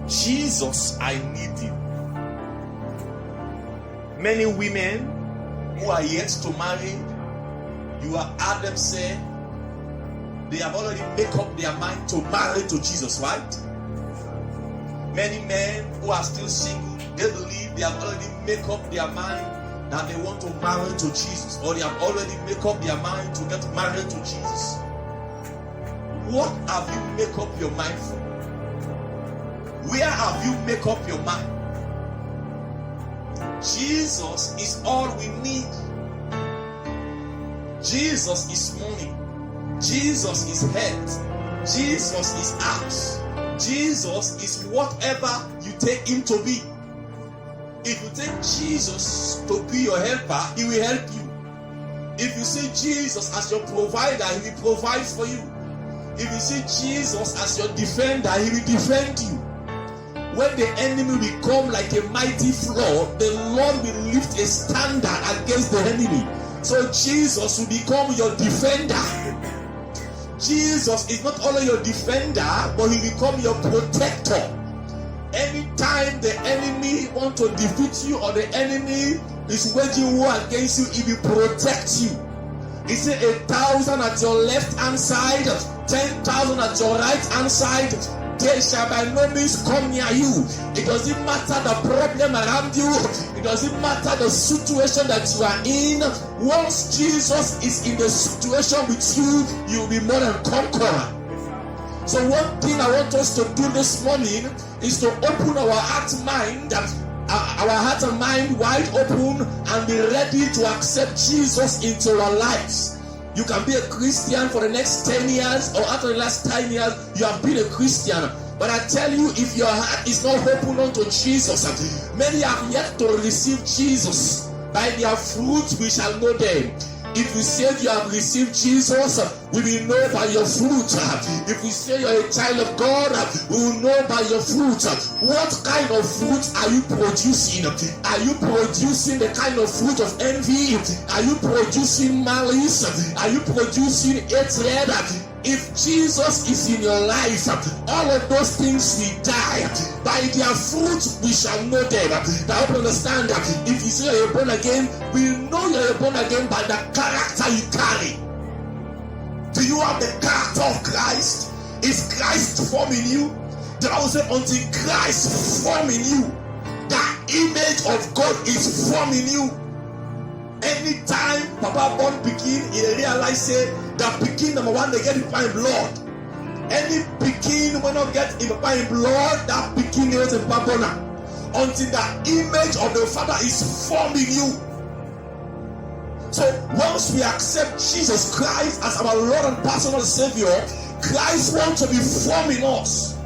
Jesus, I need you. Many women who are yet to marry, you have heard them say they have already made up their mind to marry to Jesus, right? Many men who are still single, they believe they have already made up their mind that they want to marry to Jesus, or they have already made up their mind to get married to Jesus. What have you made up your mind for? Where have you made up your mind? Jesus is all we need. Jesus is money. Jesus is health. Jesus is house. Jesus is whatever you take him to be. If you take Jesus to be your helper, he will help you. If you see Jesus as your provider, he will provide for you. If you see Jesus as your defender, he will defend you. When the enemy will come like a mighty flood, the Lord will lift a standard against the enemy. So Jesus will become your defender. Jesus is not only your defender, but he will become your protector. Anytime the enemy wants to defeat you, or the enemy is waging war against you, he will protect you. He said 1,000 at your left hand side, 10,000 at your right hand side, they shall by no means come near you. It doesn't matter the problem around you. It doesn't matter the situation that you are in. Once Jesus is in the situation with you, you will be more than conqueror. So one thing I want us to do this morning is to open our heart and mind wide open, and be ready to accept Jesus into our lives. You can be a Christian for the next 10 years, or after the last 10 years, you have been a Christian. But I tell you, if your heart is not open unto Jesus, many have yet to receive Jesus. By their fruits we shall know them. If you say you have received Jesus, we will know by your fruit. If we say you're a child of God, we will know by your fruit. What kind of fruit are you producing? Are you producing the kind of fruit of envy? Are you producing malice? Are you producing hatred? If Jesus is in your life, all of those things will die. By their fruit we shall know them. Now understand that if you say you're born again, we know you're born again by the character you carry. Do you have the character of Christ? Is Christ forming you? The Bible says, until Christ forming you, the image of God is forming you. Anytime Papa born pikin, he realize say that pikin number one, they get it by blood. Any pikin will not get it by blood, that pikin is a babona. Until the image of the Father is forming you. So once we accept Jesus Christ as our Lord and personal Savior, Christ wants to be forming us.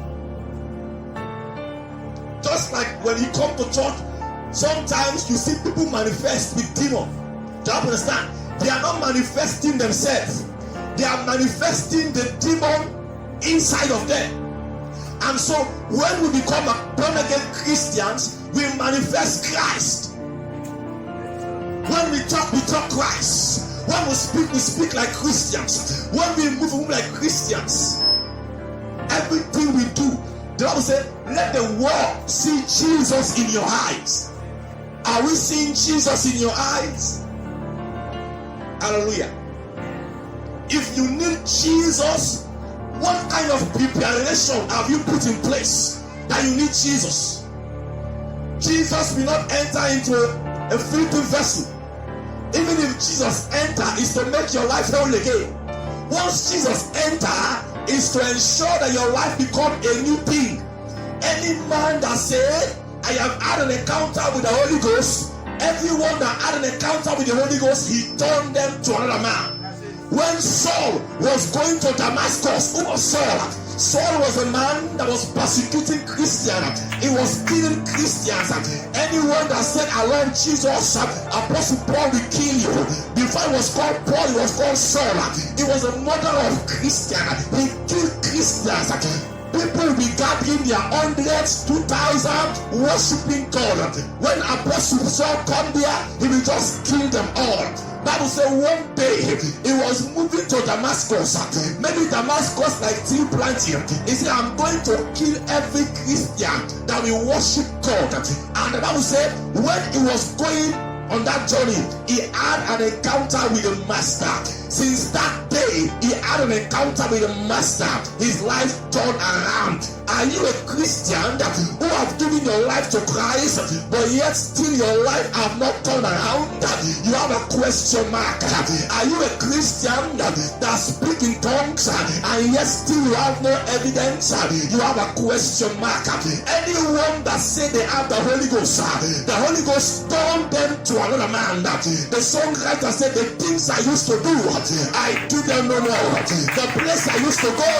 Just like when you come to church, sometimes you see people manifest with demons. Do you understand? They are not manifesting themselves. They are manifesting the demon inside of them. And so when we become born again Christians, we manifest Christ. When we talk Christ. When we speak like Christians. When we move like Christians. Everything we do, the Bible said, let the world see Jesus in your eyes. Are we seeing Jesus in your eyes? Hallelujah. If you need Jesus, what kind of preparation have you put in place that you need Jesus? Jesus will not enter into a filthy vessel. Even if Jesus enter, is to make your life whole again. Once Jesus enter, is to ensure that your life become a new thing. Any man that say, I have had an encounter with the Holy Ghost, everyone that had an encounter with the Holy Ghost, he turned them to another man. When Saul was going to Damascus, who was Saul? Saul was a man that was persecuting Christians. He was killing Christians. Anyone that said, I love Jesus, Apostle Paul will kill you. Before he was called Paul, he was called Saul. He was a murderer of Christians. He killed Christians. People will be gathering their hundreds, 2,000, worshiping God. When Apostle Saul come there, he will just kill them all. Bible said one day he was moving to Damascus. Maybe Damascus like tree planting. He said, I'm going to kill every Christian that will worship God. And the Bible said when he was going on that journey, he had an encounter with the master. Since that day, he had an encounter with the master. His life turned around. Are you a Christian who have given your life to Christ, but yet still your life have not turned around? You have a question mark. Are you a Christian that speak in tongues and yet still you have no evidence? You have a question mark. Anyone that say they have the Holy Ghost turned them to another man. The songwriter said, the things I used to do, I do them no more. The place I used to go,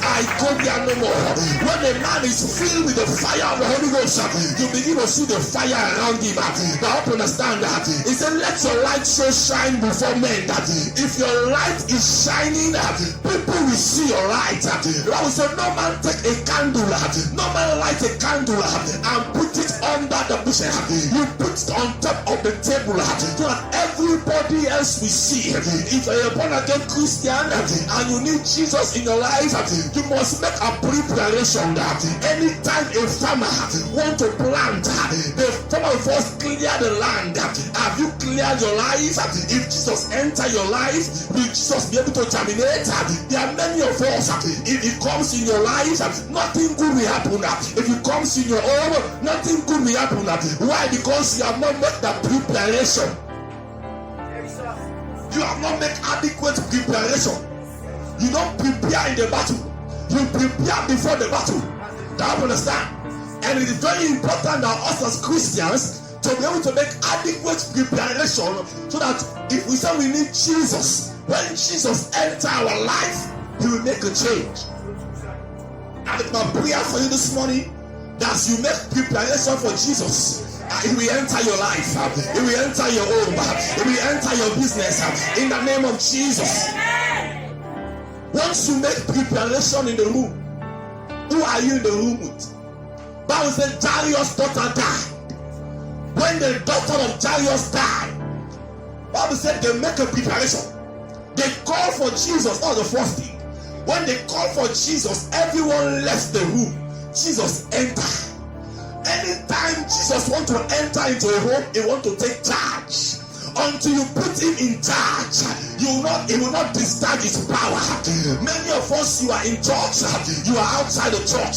I go there no more. When a man is filled with the fire of the Holy Ghost, you begin to see the fire around him. Now I understand that. He said, let your light so shine before men that if your light is shining, people will see your light. I will say, no man take a candle, no man light a candle and put it under the bushel. You put it on top of the table so that everybody else will see. If you're a born again Christian and you need Jesus in your life, you must make a preparation. Anytime a farmer want to plant, the farmer will first clear the land. Have you cleared your life? If Jesus enter your life, will Jesus be able to terminate? There are many of us, if it comes in your life, nothing good will happen. If it comes in your home, nothing good will happen. Why? Because you have not made the preparation. You have not made adequate preparation. You don't prepare in the battle. You prepare before the battle. Do you understand? And it is very important that us as Christians to be able to make adequate preparation so that if we say we need Jesus, when Jesus enters our life, he will make a change. And it's my prayer for you this morning that as you make preparation for Jesus, it will enter your life, it will enter your home, it will enter your business in the name of Jesus. Once you make preparation in the room, who are you in the room with? Bible said Jairus' daughter died. When the daughter of Jairus died, Bible said they make a preparation. They call for Jesus, not the first thing. When they call for Jesus, everyone left the room. Jesus entered. Anytime Jesus wants to enter into a home, he wants to take charge. Until you put him in charge, he will not discharge his power. Many of us, you are in church, you are outside the church.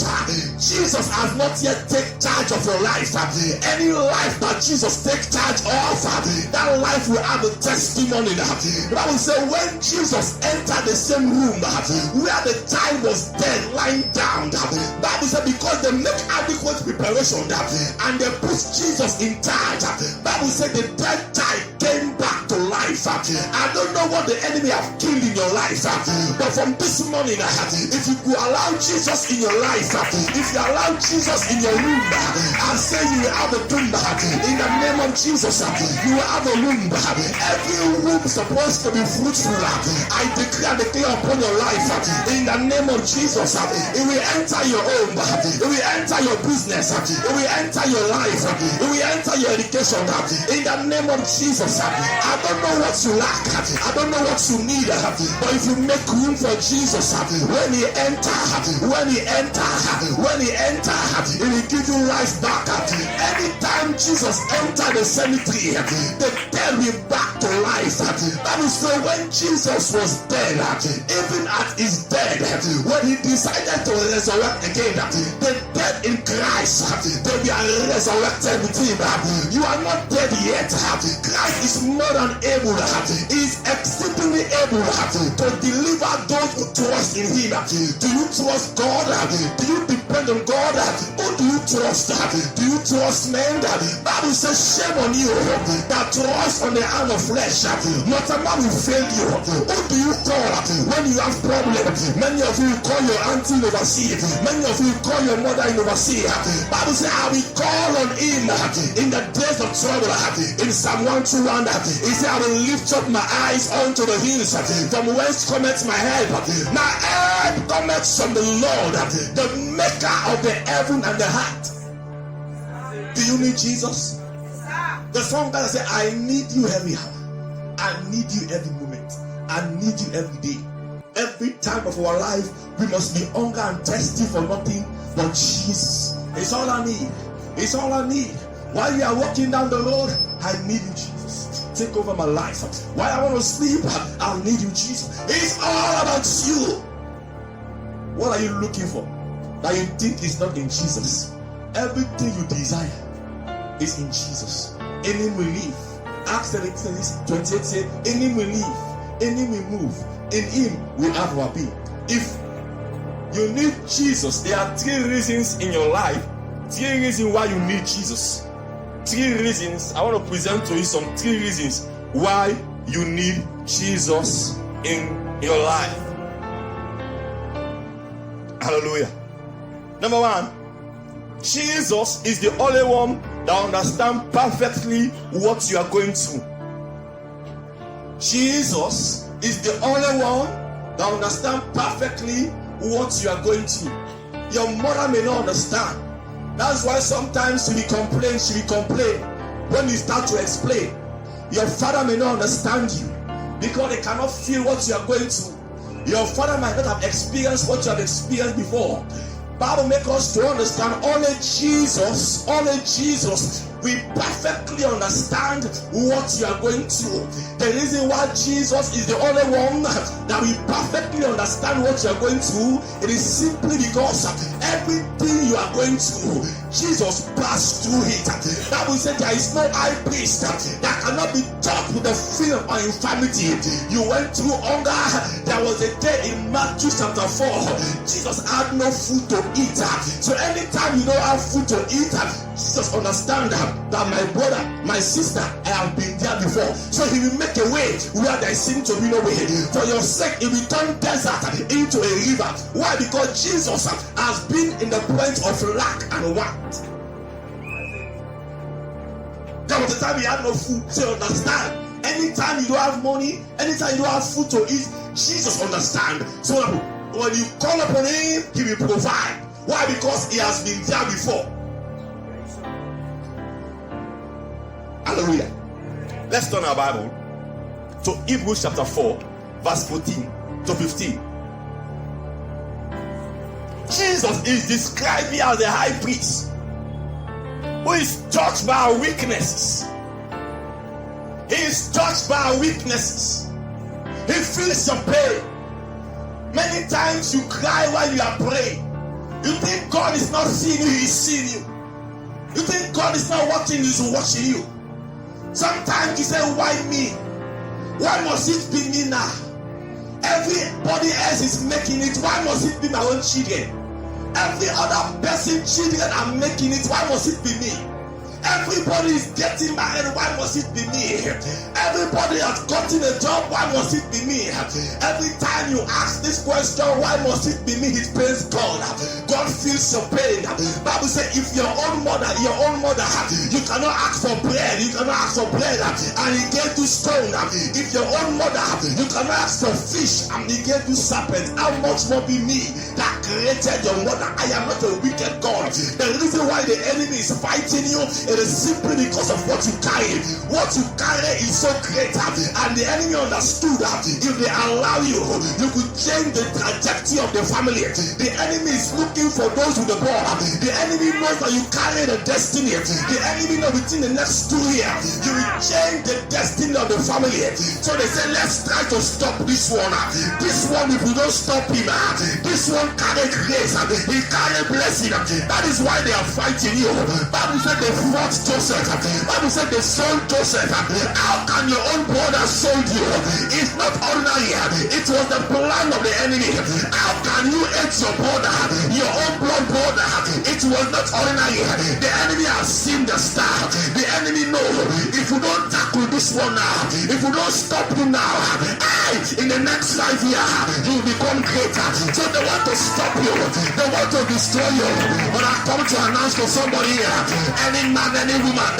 Jesus has not yet taken charge of your life. Any life that Jesus takes charge of, that life will have a testimony. The Bible says when Jesus entered the same room where the child was dead, lying down, the Bible says because they make adequate preparation and they put Jesus in charge, the Bible says the dead child came back to life. I don't know what the enemy have killed in your life, but from this morning, if you could allow Jesus in your life, if you allow Jesus in your room, I say you will have a tomb. In the name of Jesus, you will have a room. Every room is supposed to be fruitful. I declare upon your life in the name of Jesus. It will enter your home, it will enter your business, it will enter your life, it will enter your education. In the name of Jesus, I don't know what you lack, I don't know what you need, but if you make room for Jesus, when he enter, it will give you life back. Anytime Jesus entered the cemetery, the dead will back to life. That is so when Jesus was dead, even at his dead, when he decided to resurrect again, the dead in Christ, they were resurrected with him. You are not dead yet. Christ is more than able, he is exceedingly able to deliver those who trust in him. Do you trust God? Do you depend on God? Who do you trust? Do you trust men? Bible says shame on you that trust on the arm of flesh. Not a man will fail you. Who do you call when you have problems? Many of you call your auntie in overseas. Many of you call your mother in overseas. Bible says I will call on him in the days of trouble. In Psalm 121, he said I will lift up my eyes unto the hills, from whence cometh my help. My help cometh from the Lord, the maker of the heaven and the heart. Do you need Jesus? The song that says, I need you every hour. I need you every moment. I need you every day. Every time of our life, we must be hunger and thirsty for nothing but Jesus. It's all I need. It's all I need. While you are walking down the road, I need you, Jesus. Take over my life. While I want to sleep, I'll need you, Jesus. It's all about you. What are you looking for that you think is not in Jesus? Everything you desire is in Jesus. In Him we live. Acts 28 says, in Him we live, in Him we move, in Him we have our being. If you need Jesus, there are 3 reasons in your life, 3 reasons why you need Jesus. 3 reasons. I want to present to you some 3 reasons why you need Jesus in your life. Hallelujah. Number 1, Jesus is the only one that understands perfectly what you are going through. Jesus is the only one that understands perfectly what you are going through. Your mother may not understand. That's why sometimes she will complain. When you start to explain, your father may not understand you because they cannot feel what you are going through. Your father might not have experienced what you have experienced before. Bible makes us to understand only Jesus we perfectly understand what you are going through. The reason why Jesus is the only one that we perfectly understand what you are going through, it is simply because everything you are going through, Jesus passed through it. That will say there is no high priest that cannot be touched with the fear of infirmity. You went through hunger. There was a day in Matthew chapter 4, Jesus had no food to eat. So anytime you don't have food to eat, Jesus understands that my brother, my sister, I have been there before. So He will make a way where there seems to be no way. For your sake, He will turn desert into a river. Why? Because Jesus has been in the point of lack and want. There was a time He had no food. So you understand. Anytime you don't have money, anytime you don't have food to eat, Jesus understands. So when you call upon Him, He will provide. Why? Because He has been there before. Hallelujah. Let's turn our Bible to Hebrews chapter 4, verse 14 to 15. Jesus is described here as a high priest who is touched by our weaknesses. He is touched by our weaknesses. He feels your pain. Many times you cry while you are praying. You think God is not seeing you, He is seeing you. You think God is not watching you, He is watching you. Sometimes you say, why me? Why must it be me now? Everybody else is making it. Why must it be my own children? Every other person children are making it. Why must it be me? Everybody is getting married. Why must it be me? Everybody has gotten a job. Why must it be me? Every time you ask this question, why must it be me? It pains God. God feels your pain. Bible says, if your own mother, you cannot ask for bread. You cannot ask for bread, and He gave you stone. If your own mother, you cannot ask for fish, and He gave you serpent. How much more be me that created your mother? I am not a wicked God. The reason why the enemy is fighting you, it is simply because of what you carry. What you carry is so great, and the enemy understood that if they allow you, you could change the trajectory of the family. The enemy is looking for those with the ball. The enemy knows that you carry the destiny. The enemy knows within the next 2 years you will change the destiny of the family. So they say, let's try to stop this one. This one, if we don't stop him, this one carry grace. He carry blessing. That is why they are fighting you. Bible said they fought Joseph. Bible said they sold Joseph. How can your own brother sold you? It's not ordinary. It was the plan of the enemy. How can you hate your brother, your own blood brother? It was not ordinary. The enemy has seen the star. The enemy know if you don't tackle this one now, if you don't stop him now, in the next 5 years you will become greater. So they want to stop you. They want to destroy you. But I come to announce to somebody here, any man, any woman,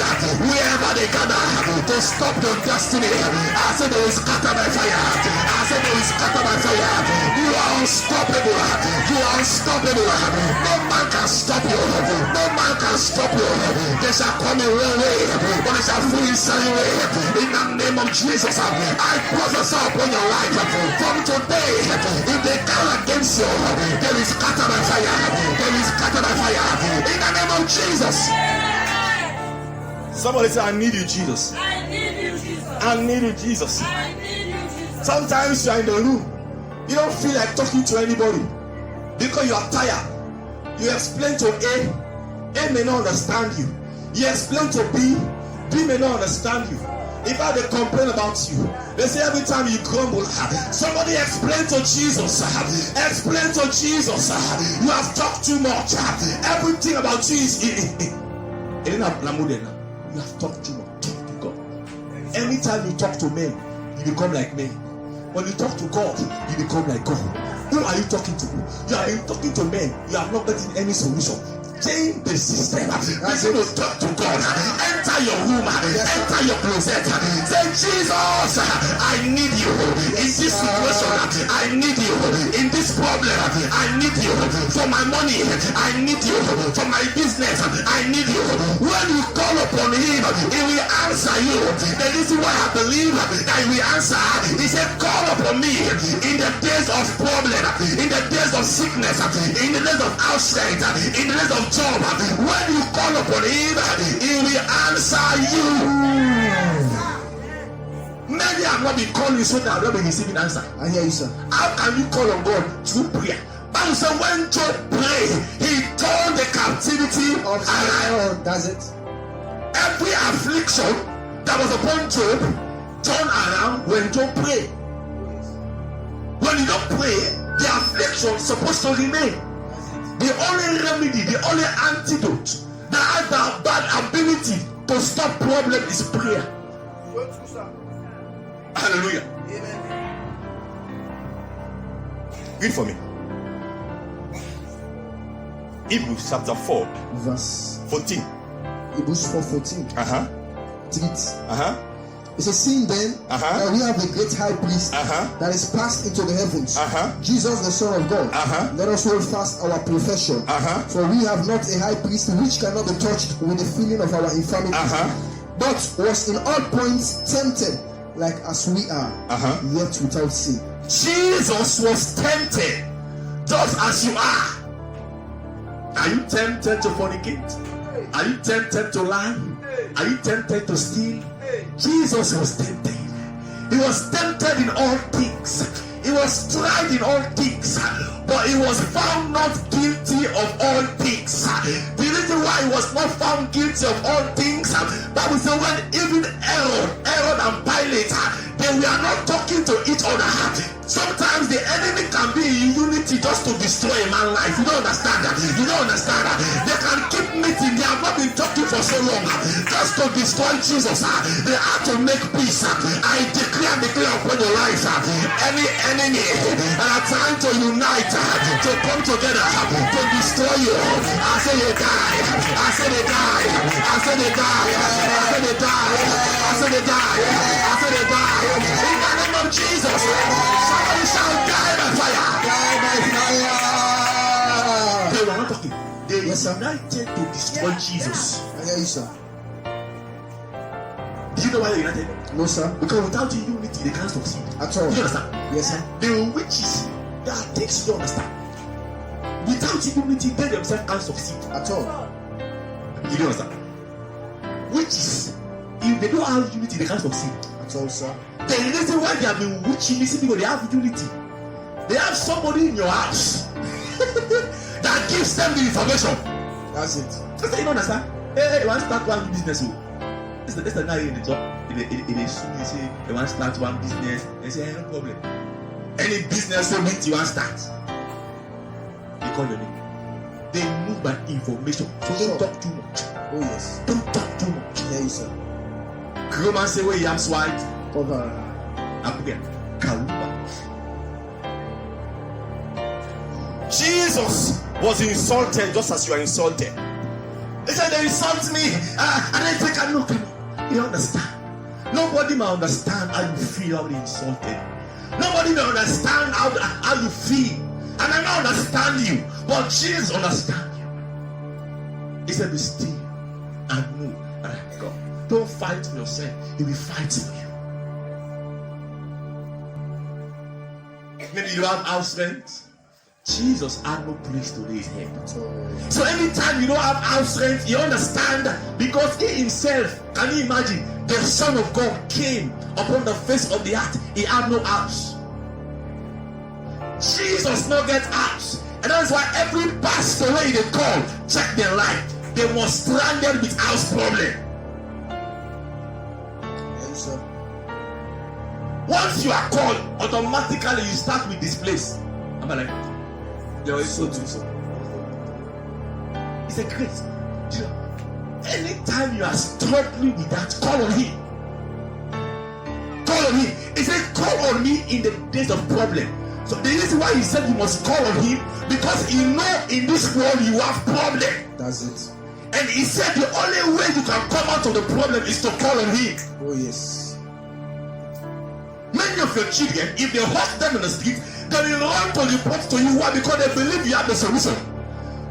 wherever they gather to stop your destiny, I said they will scatter by fire. I said they will scatter by fire. You are unstoppable. You are unstoppable. No man can stop you. No man can stop you. They shall come in one way, but they shall flee in seven way. In the name of Jesus, I prophesy upon your life. From today, if they come against you, they will scatter by fire. They will scatter by fire. In the name of Jesus. Somebody say, I need you, Jesus. I need you, Jesus. I need you, Jesus. I need you, Jesus. Sometimes you are in the room, you don't feel like talking to anybody because you are tired. You explain to A may not understand you. You explain to B may not understand you. In fact, they complain about you. They say every time you grumble, somebody explain to Jesus. Explain to Jesus. You have talked too much. Everything about you is you have talked too much. Talk to God. Anytime you talk to men, you become like men. When you talk to God, you become like God. Who are you talking to? You have been talking to men. You have not gotten any solution. Change the system. Begin to talk to God. Enter your room. Enter your closet. Say, Jesus, I need you in this situation. I need you in this problem. I need you for my money. I need you for my business. I need you. When you call upon him, he will answer you. That is why I believe that he will answer. He said, call upon me in the days of problem, in the days of sickness, in the days of outside, in the days of job. When you call upon him, he will answer you. Many have not been calling, so they have not been receiving answer. I hear you, sir. How can you call on God through prayer? Bible said when Job prayed, he turned the captivity Of around. does it? Every affliction that was upon Job turned around when Job prayed. When you don't pray, the affliction is supposed to remain. The only remedy, the only antidote that has the bad ability to stop problem is prayer. Hallelujah. Read for me. Hebrews chapter 4, Verse 14. Hebrews 4:14. Treat. It says, seeing then that we have a great high priest that is passed into the heavens, Jesus the Son of God, let us hold fast our profession. For we have not a high priest which cannot be touched with the feeling of our infirmity, but was in all points tempted like as we are, yet without sin. Jesus was tempted just as you are. Are you tempted to fornicate? Are you tempted to lie? Are you tempted to steal? Jesus was tempted. He was tempted in all things. He was tried in all things, but he was found not guilty of all things. The reason why he was not found guilty of all things, Bible says when even Herod and Pilate, they were not talking to each other. Sometimes the enemy can be in unity just to destroy a man's life. You don't understand that. You don't understand that. They can keep meeting. They have not been talking for so long just to destroy Jesus. They have to make peace. I declare and declare upon your life. Any enemy that are trying to unite, to come together, to destroy you, I say they die. I say they die. I say they die. I say they die. I say they die. I say they die. In the name of Jesus. Somebody shall die by fire. Die by fire. They were not talking. They Yes, sir. united to destroy Jesus. I hear you, sir. Do you know why they united? No, sir. Because without unity, they can't succeed. At all. Do you understand? Yes, sir. They were witches. There are things you don't understand. Without unity, they themselves can't succeed. At all. You don't understand? Witches, if they don't have unity, they can't succeed. At all, sir. The reason why they have been witching is because they have unity. They have somebody in your house that gives them the information. That's it. That's you don't understand. Hey, you want to start one business? It's the guy in the job. They say they want to start one business. They say, hey, no problem. Any business you want to start, they call your name. They move by information. So Sure. don't talk too much. Oh, yes. Don't talk too much. I hear you, sir. Romans say where yams white. Cover. Again, Karuba. Jesus was insulted just as you are insulted. They said they insult me, and I think I look. You don't understand. Nobody may understand how you feel how they insulted. Nobody may understand how you feel, and I don't understand you, but Jesus understands you. He said, be still and know that I am God. Don't fight for yourself. He will fight for you. Maybe you have house rent. Jesus had no place to lay his head. So anytime you don't have house rent, you understand because he himself, can you imagine? The Son of God came upon the face of the earth. He had no house. Jesus no get house. And that's why every pastor way they call, check their life. They were stranded with house problem. Yes, sir. Once you are called, automatically you start with this place. I'm like, there is so too so. It's a grace. Anytime you are struggling with that, call on him. Call on him. He said, call on me in the days of problem. So the reason why he said you must call on him, because he know in this world you have problem. That's it. And he said the only way you can come out of the problem is to call on him. Oh yes. Many of your children, if they hurt them in the street, they will run to report to you. Why? Because they believe you have the solution.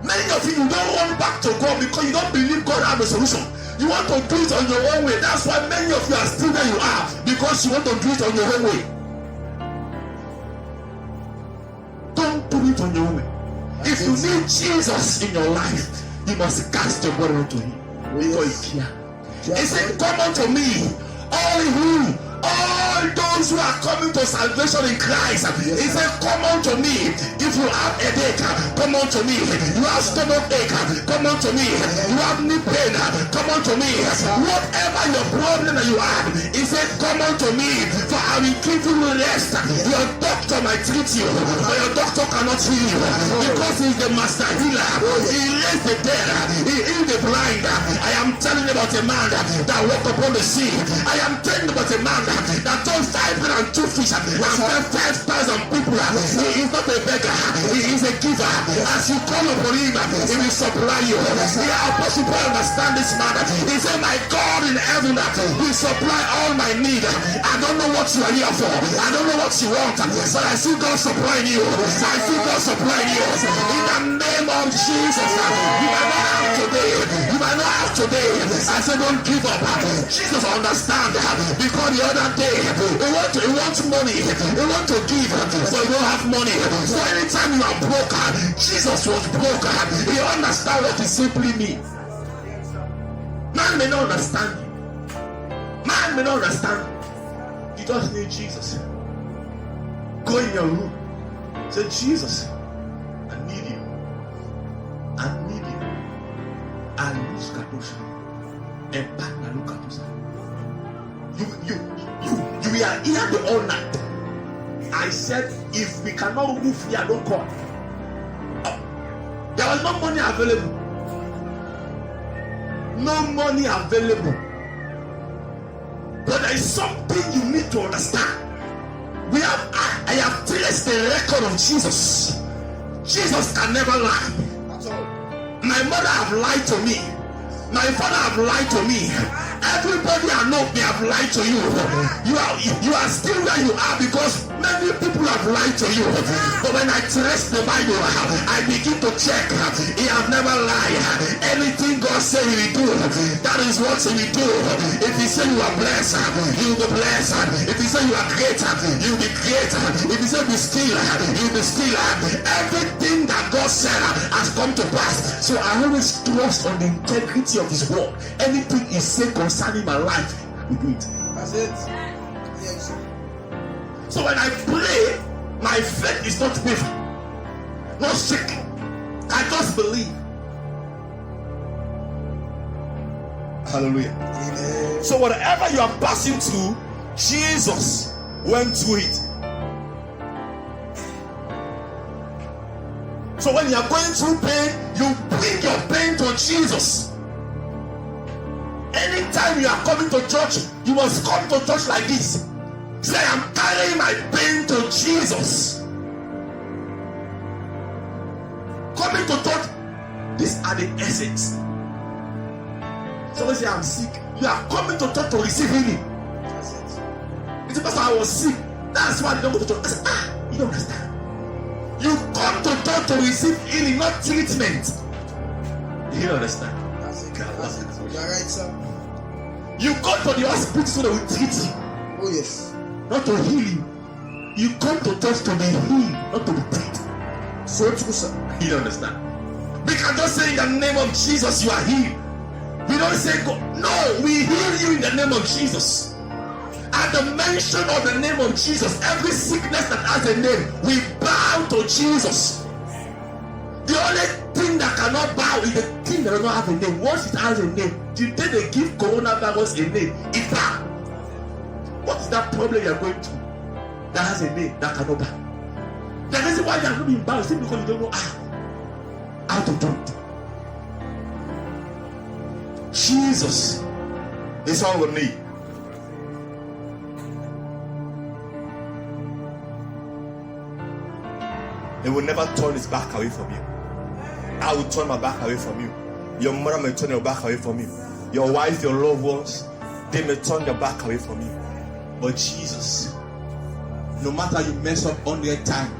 Many of you don't run back to God because you don't believe God has the solution. You want to do it on your own way. That's why many of you are still where you are, because you want to do it on your own way. Don't do it on your own way. If you need Jesus in your life, you must cast your burden to him. Because he cares. He said, come unto me, all those who are coming to salvation in Christ. He said, come unto me. If you have a headache, come unto me. You have stomach ache, come unto me. You have knee pain, come unto me. Whatever your problem that you have, he said, come unto me, for I will give you rest. Your doctor might treat you, but your doctor cannot heal you, because he is the master healer. He raised the dead, he healed the blind. I am telling you about a man that walked upon the sea. I am telling you about a man that told 5 and 2 fish and fed 5,000 people. He is not a beggar, he is a giver. As you call upon him, he will supply you. The Apostle Paul understand this man. He said, my God in heaven will supply all my need. I don't know what you are here for, I don't know what you want, but I see God supplying you. I see God supplying you. In the name of Jesus. You might not have today, you might not have today. I said, don't give up. Jesus understand, because the other day he wants money, he want to give, so you don't have money. So anytime you are broken, Jesus was broken. He understand what it simply means. Man may not understand you. Man may not understand you. You just need Jesus. Go in your room, say, Jesus, I need you. I need you. I lose Kadosha. And partner look at us. We are here the all night. I said, if we cannot move here, don't come. There was no money available. No money available. But there is something you need to understand. I have traced the record of Jesus. Jesus can never lie. My mother have lied to me. My father have lied to me. Everybody I know may have lied to you. You are still where you are because many people have lied to you. But when I trace the Bible, I begin to check. He have never lied. Anything God said he will do, that is what he will do. If he say you are blessed, you will be blessed. If he say you are great, you will be great. If he say be still, you will be still. Everything that God said has come to pass. So I always trust on the integrity of his word. Anything he said concerning my life, we do it. That's it. Yes. So when I pray, my faith is not weak, not sick. I just believe. Hallelujah. Amen. So whatever you are passing through, Jesus went through it. So when you are going through pain, you bring your pain to Jesus. Anytime you are coming to church, you must come to church like this. Say, I'm carrying my pain to Jesus. Coming to church, these are the essence. Someone say, I'm sick. You are coming to church to receive healing. It's because I was sick. That's why I don't go to church. I said, you don't understand. You come to church to receive healing, not treatment. You don't understand. You're right, sir. You go to the hospital so they will treat you. Oh, yes. Not to heal you. You come to church to be healed, not to be treated. So true, sir. You don't understand? We can just say in the name of Jesus you are healed. We don't say go. No, we heal you in the name of Jesus. At the mention of the name of Jesus, every sickness that has a name, we bow to Jesus. The only thing that cannot bow is the thing that does not have a name. Once it has a name, the day they give coronavirus a name, it bow. What is that problem you are going through that has a name that cannot bow? The reason why you are not being bowed is simply because you don't know how to do it. Jesus is all we need. He will never turn his back away from you. I will turn my back away from you. Your mother may turn your back away from you. Your wife, your loved ones, they may turn their back away from you. But Jesus, no matter you mess up 100 times,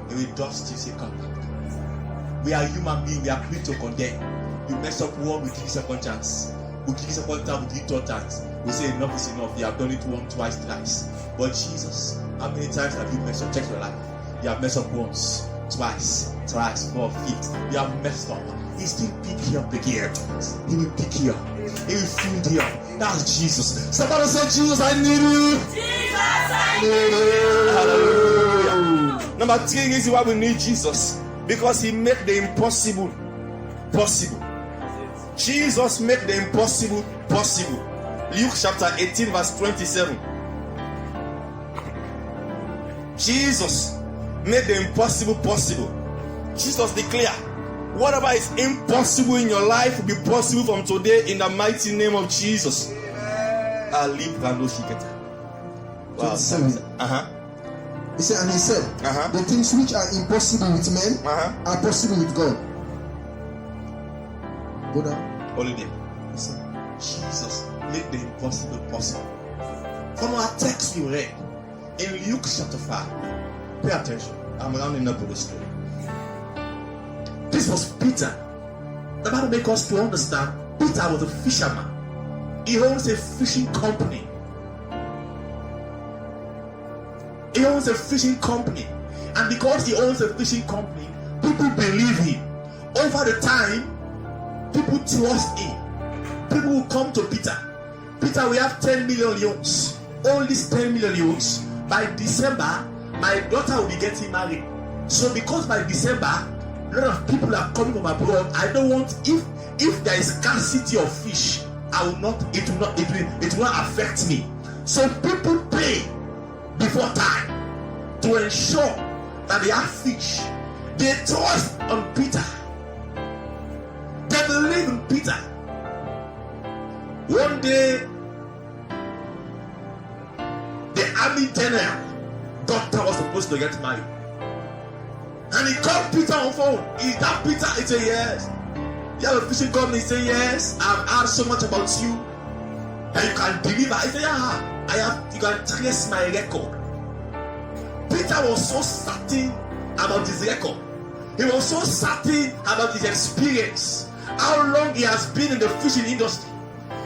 he will dust you, say, come back. We are human beings, we are quick to condemn. You mess up one, we give you second chance. We give you second time, we give you third chance. We say enough is enough. You have done it once, twice, thrice. But Jesus, how many times have you messed up? Check your life. You have messed up once, twice, thrice, four, fifth. You have messed up. He still pick you up again. He will pick you up. He will feed you up. That's Jesus. Somebody say, Jesus, I need you. Jesus, I need you. Hallelujah. Number 3 reason why we need Jesus. Because he made the impossible possible. Jesus made the impossible possible. Luke chapter 18 verse 27. Jesus made the impossible possible. Jesus declared, whatever is impossible in your life will be possible from today in the mighty name of Jesus. Wow. He said, and he said, the things which are impossible with men are possible with God. Go down. Holiday. Listen. Jesus made the impossible possible. From our text we read in Luke chapter 5. Pay attention. I'm rounding up with the story. This was Peter. The Bible makes us to understand Peter was a fisherman. He owns a fishing company. He owns a fishing company. And because he owns a fishing company, people believe him. Over the time, people trust him. People will come to Peter. Peter, we have 10 million euros. All these 10 million euros. By December, my daughter will be getting married. So because by December, a lot of people are coming from abroad. I don't want, if there is scarcity of fish, it will not affect me. So people pay before time to ensure that they have fish. They trust on Peter. They believe in Peter. One day, the army general doctor was supposed to get married. And he called Peter on phone. Is that Peter? He said, yes. You have a fishing company? He said, yes. I've heard so much about you. And you can deliver. He said, yeah. You can trace my record. Peter was so certain about his record. He was so certain about his experience. How long he has been in the fishing industry.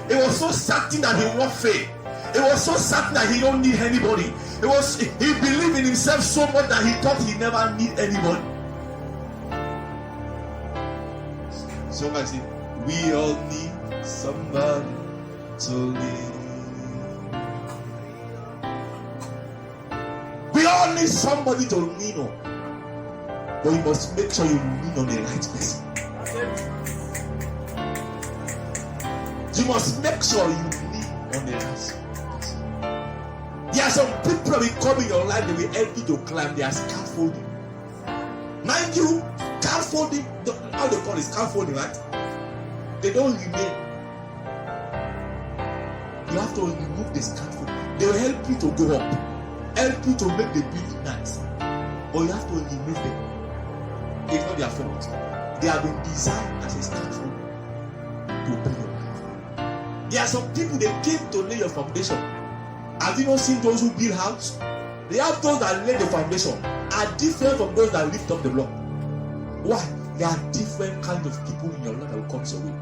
He was so certain that he will not fail. He was so certain that he don't need anybody. He believed in himself so much that he thought he never need anybody. So I say, we all need somebody to lead. We all need somebody to lean on. But you must make sure you lean on the right person. You must make sure you lean on the right person. There are some people that will come in your life, they will help you to climb their scaffolding. Mind you, scaffolding, how they call it scaffolding, right? They don't remain. You have to remove the scaffolding. They will help you to go up, help you to make the building nice. But you have to remove them. It's not their fault. They have been designed as a scaffold to build your life. There are some people, they came to lay your foundation. Have you not seen those who build house? They have those that lay the foundation are different from those that lift up the block. Why? There are different kinds of people in your life that will come your way.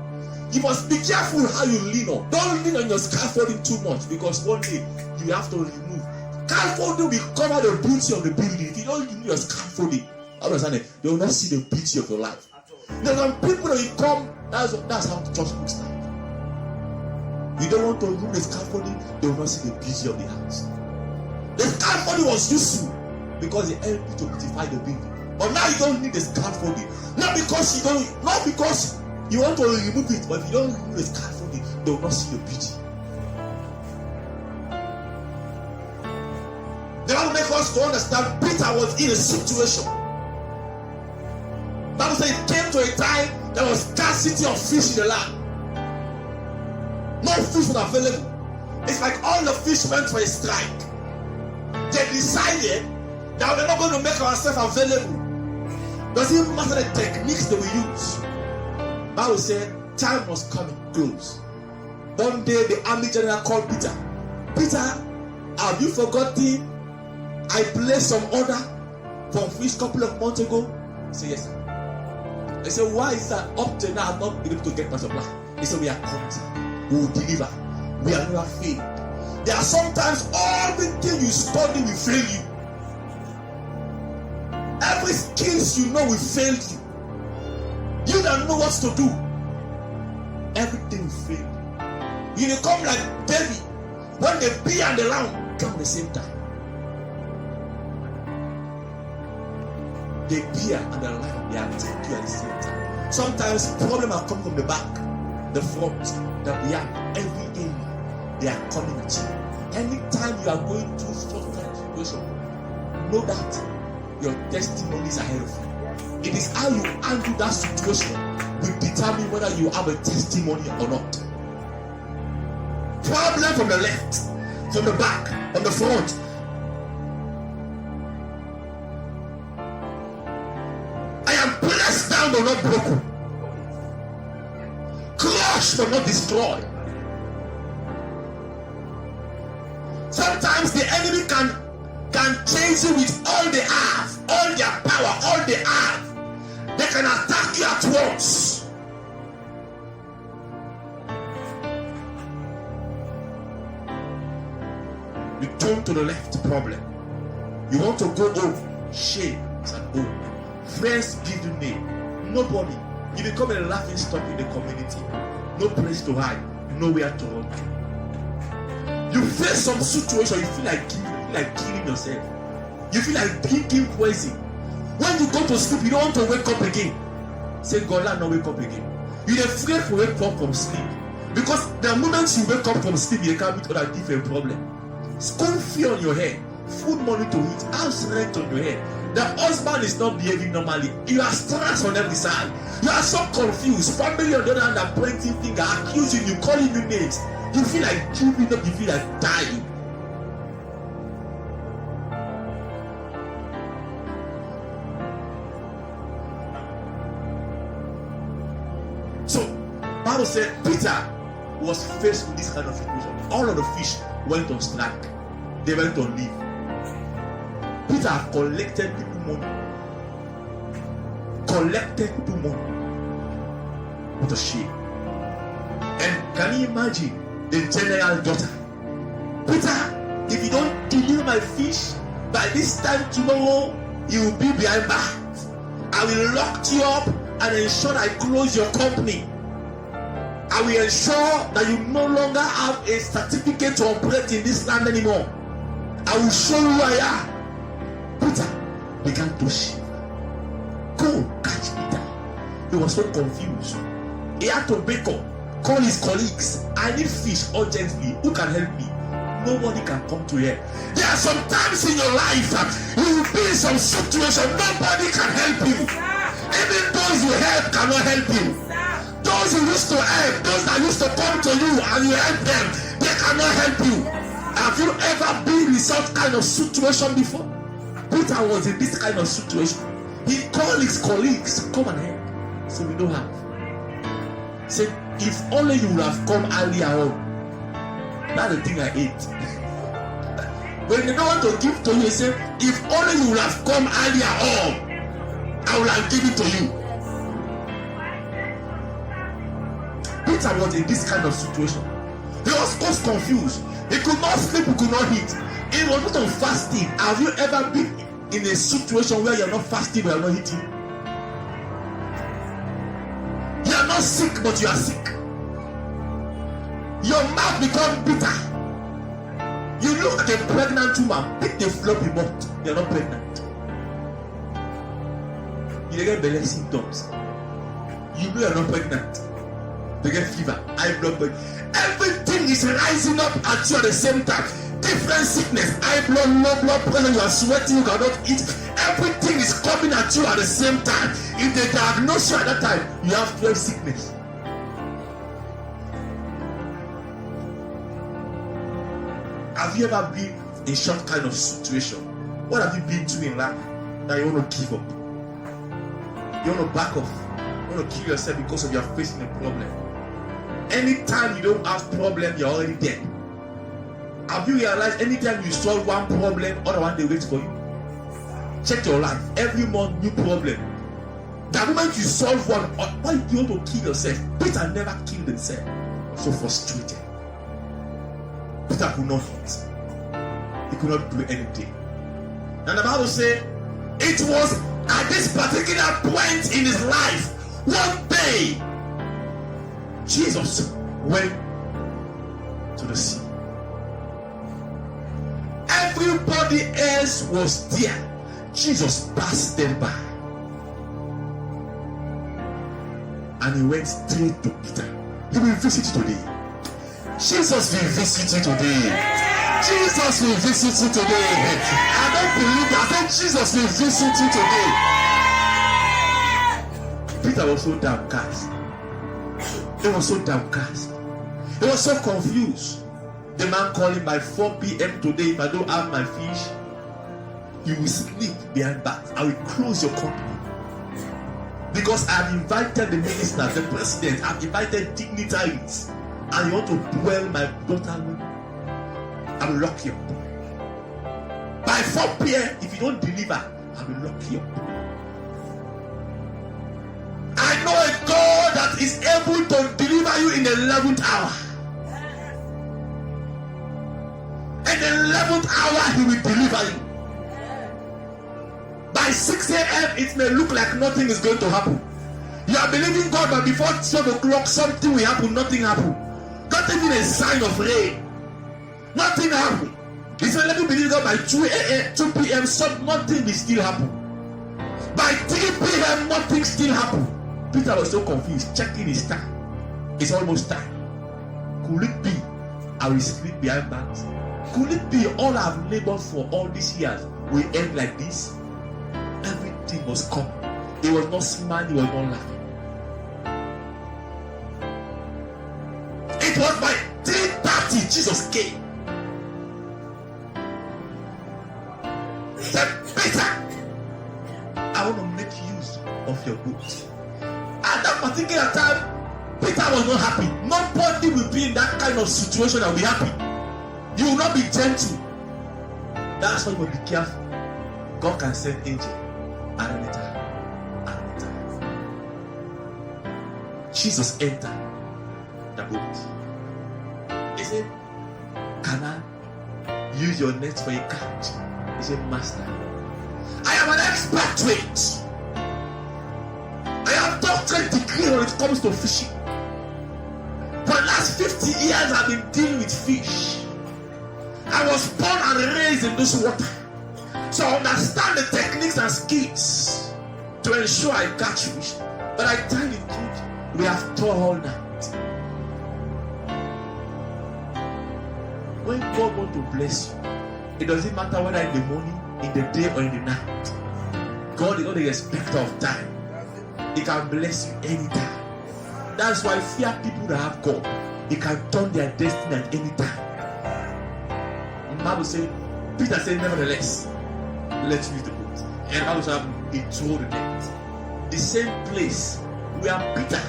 You must be careful how you lean on. Don't lean on your scaffolding too much, because one day you have to remove. Scaffolding will cover the beauty of the building. If you don't remove your scaffolding, understand, they will not see the beauty of your life. There's some people that will come. That's how the church looks like. You don't want to remove the scaffolding, they will not see the beauty of the house. The scaffolding was useful because it helped you to beautify the building. But now you don't need the scaffolding. Not because you want to remove it, but if you don't remove the scaffolding, they will not see the beauty. They want to make us to understand Peter was in a situation. Bible says it came to a time there was scarcity of fish in the land. No fish was available. It's like all the fish went for a strike. They decided that we're not going to make ourselves available. Doesn't matter the techniques that we use. Bible said time was coming close. One day the army general called Peter. Peter, have you forgotten I placed some order for fish a couple of months ago? He said, yes, sir. He said, why is that up to now I've not been able to get my supply? He said, we are coming, sir. We will deliver. We are never failed. There are sometimes everything you study will fail you. Every skills you know will fail you. You don't know what to do. Everything will fail you. You become like David when the bear and the lamb come at the same time. The bear and the lamb, they attack you at the same time. Sometimes problems are coming from the back, the front, the behind, every area. They are coming at you. Anytime you are going through such kind of situation, know that your testimony is ahead of you. It is how you handle that situation will determine whether you have a testimony or not. Problem from the left, from the back, from the front. I am pressed down but not broken. Crushed but not destroyed. Sometimes the enemy can chase you with all they have, all their power, all they have. They can attack you at once. You turn to the left, problem. You want to go home, shame is at home. Friends give you name, nobody. You become a laughing stock in the community. No place to hide, nowhere to run. You face some situation, you feel like killing yourself. You feel like drinking poison. When you go to sleep, you don't want to wake up again. Say, God, let not wake up again. You're afraid to wake up from sleep. Because the moment you wake up from sleep, you can't meet other different problem. School fee on your head, food money to eat, house rent on your head. The husband is not behaving normally. You are stressed on every side. You are so confused. Family on the other hand are pointing finger, accusing you, calling you names. You feel like giving up, you feel like dying. So, Bible said Peter was faced with this kind of situation. All of the fish went on strike. They went on leave. Peter collected people money. Collected people money with a shame. And can you imagine the general daughter? Peter, if you don't deliver my fish by this time tomorrow, you will be behind bars. I will lock you up and ensure I close your company. I will ensure that you no longer have a certificate to operate in this land anymore. I will show you who I am. Peter began to shiver. Go catch Peter. He was so confused. He had to wake up, call his colleagues. I need fish urgently. Who can help me? Nobody can come to here. There are some times in your life you will be in some situation. Nobody can help you. Even those you help cannot help you. Those who used to help, those that used to come to you and you help them, they cannot help you. Have you ever been in such kind of situation before? Peter was in this kind of situation. He called his colleagues, come and help. So we don't have. He said, if only you would have come earlier on. That's the thing I hate. When they don't want to give to you, he said, if only you would have come earlier on, I will have given it to you. Peter was in this kind of situation. He was confused. He could not sleep, he could not eat. He was not on fasting. Have you ever been in a situation where you're not fasting but you're not eating? You are not sick but you are sick. Your mouth becomes bitter. You look like a pregnant woman. Pick the floppy mouth. You're not pregnant. You get belly symptoms. You know you're not pregnant. They get fever, high blood pressure. Everything is rising up at you at the same time. Different sickness, high blood, low blood pressure. You are sweating, you cannot eat. Everything is coming at you at the same time. If they diagnose you at that time, you have 12 sickness. Have you ever been in some kind of situation? What have you been through in life that you want to give up? You want to back off? You want to kill yourself because of you're facing a problem? Anytime you don't have problem, you're already dead. Have you realized anytime you solve one problem, other one they wait for you? Check your life. Every month, new problem. The moment you solve one, why do you want to kill yourself? Peter never killed himself. So frustrated. Peter could not eat. He could not do anything. And the Bible says it was at this particular point in his life, one day, Jesus went to the sea. Everybody else was there. Jesus passed them by. And he went straight to Peter. He will visit you today. Jesus will visit you today. Jesus will visit you today. I don't believe that. I said Jesus will visit you today. Peter was so downcast. He was so downcast. He was so confused. The man called him by 4 p.m. today. If I don't have my fish, you will sleep behind bars. I will close your company. Because I have invited the ministers, the president, I have invited dignitaries, and you want to dwell my daughter with. I will lock you up. By 4 p.m., if you don't deliver, I will lock you up. I know a God that is able to deliver you in the 11th hour. In the 11th hour, he will deliver you. By 6 a.m., it may look like nothing is going to happen. You are believing God, but before 12 o'clock, something will happen, nothing happened. Not even a sign of rain. Nothing happened. If you let me believe God by 2 p.m., nothing will still happen. By 3 p.m., nothing still happened. Peter was so confused, checking his time. It's almost time. Could it be I will sleep behind bars? Could it be all I've labored for all these years will end like this? Everything was coming. He was not smiling, he was not laughing. It was by 3:30 Jesus came. He said, Peter, I want to make use of your boat. At that particular time, Peter was not happy. Nobody will be in that kind of situation and be happy. You will not be gentle. That's why you will be careful. God can send angel at any time. At any time. Jesus entered the boat. He said, can I use your net for a catch? He said, Master, I am an expert to it. I have doctorate degree when it comes to fishing. For the last 50 years I've been dealing with fish. I was born and raised in this water. So I understand the techniques and skills to ensure I catch fish. But I tell you the truth, we have toiled all night. When God wants to bless you, it doesn't matter whether in the morning, in the day, or in the night. God is not the respecter of time. He can bless you anytime. That's why fear people that have God. They can turn their destiny at any time. The Bible says, Peter said, nevertheless, let's use the boat. And the Bible says, he threw the net. The same place where Peter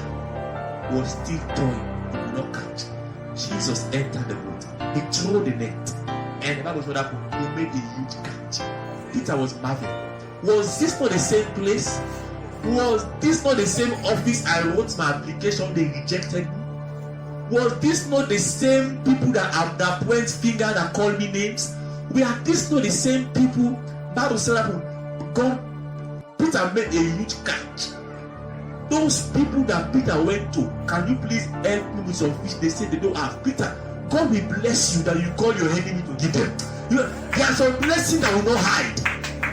was still throwing, he could not catch. Jesus entered the boat. He threw the net. And the Bible said that he made a huge catch. Peter was marveling. Was this not the same place? Was this not the same office I wrote my application? They rejected me. Was this not the same people that point finger that call me names? Were this not the same people? Bible said God, Peter made a huge catch. Those people that Peter went to, can you please help me with some fish? They say they don't have. Peter, God will bless you that you call your enemy to give them. There are some blessings that will not hide.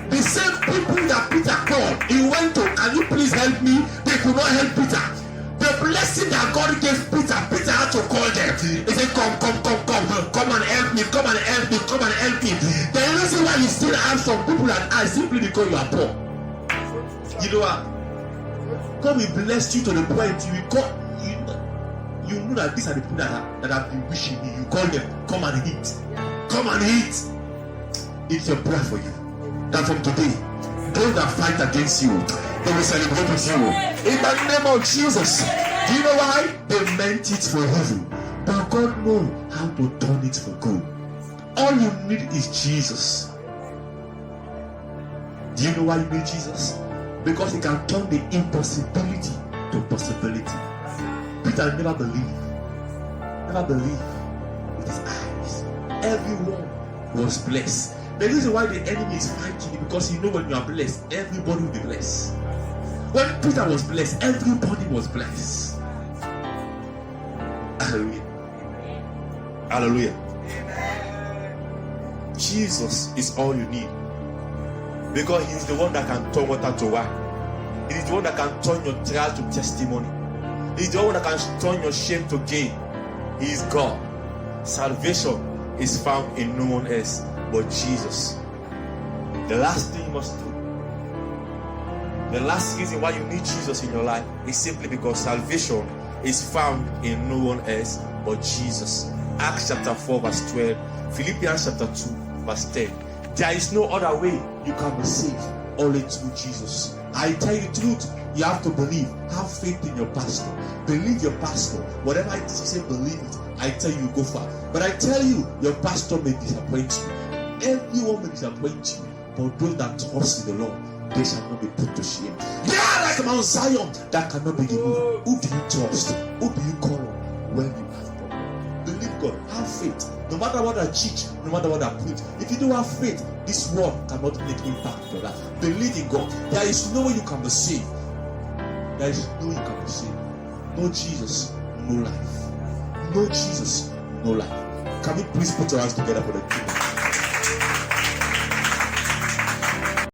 The same people that Peter called, he went to, can you please help me? They could not help Peter. The blessing that God gave Peter, Peter had to call them. He said, come and help me, come and help me, come and help me. The reason why you still have some people that are simply because you are poor. You know what? God will bless you to the point you know that these are the people that have been wishing you. You call them, come and eat. Come and eat. It's your prayer for you. That from today, those that fight against you, they will celebrate with you. In the name of Jesus. Do you know why? They meant it for evil. But God knows how to turn it for good. All you need is Jesus. Do you know why you need Jesus? Because he can turn the impossibility to possibility. Peter never believed with his eyes. Everyone was blessed. The reason why the enemy is fighting is because you know when you are blessed, everybody will be blessed. When Peter was blessed, everybody was blessed. Hallelujah. Hallelujah. Jesus is all you need. Because he is the one that can turn water to wine. He is the one that can turn your trial to testimony. He is the one that can turn your shame to gain. He is God. Salvation is found in no one else but Jesus. The last thing you must do, the last reason why you need Jesus in your life is simply because salvation is found in no one else but Jesus. Acts chapter 4 verse 12, Philippians chapter 2 verse 10. There is no other way you can be saved, only through Jesus. I tell you the truth, you have to believe. Have faith in your pastor. Believe your pastor. Whatever it is you say, believe it. I tell you, go far. But I tell you, your pastor may disappoint you. Everyone may disappoint you. But those that trust in the Lord, they shall not be put to shame. They are like Mount Zion that cannot be removed. Who do you trust? Who do you call on when you have problem? Believe God. Have faith. No matter what I teach, no matter what I preach, if you don't have faith, this world cannot make impact in your life. Believe in God. There is no way you can be saved. There is no way you can be saved. No Jesus, no life. No Jesus, no life. Can we please put our hands together for the king?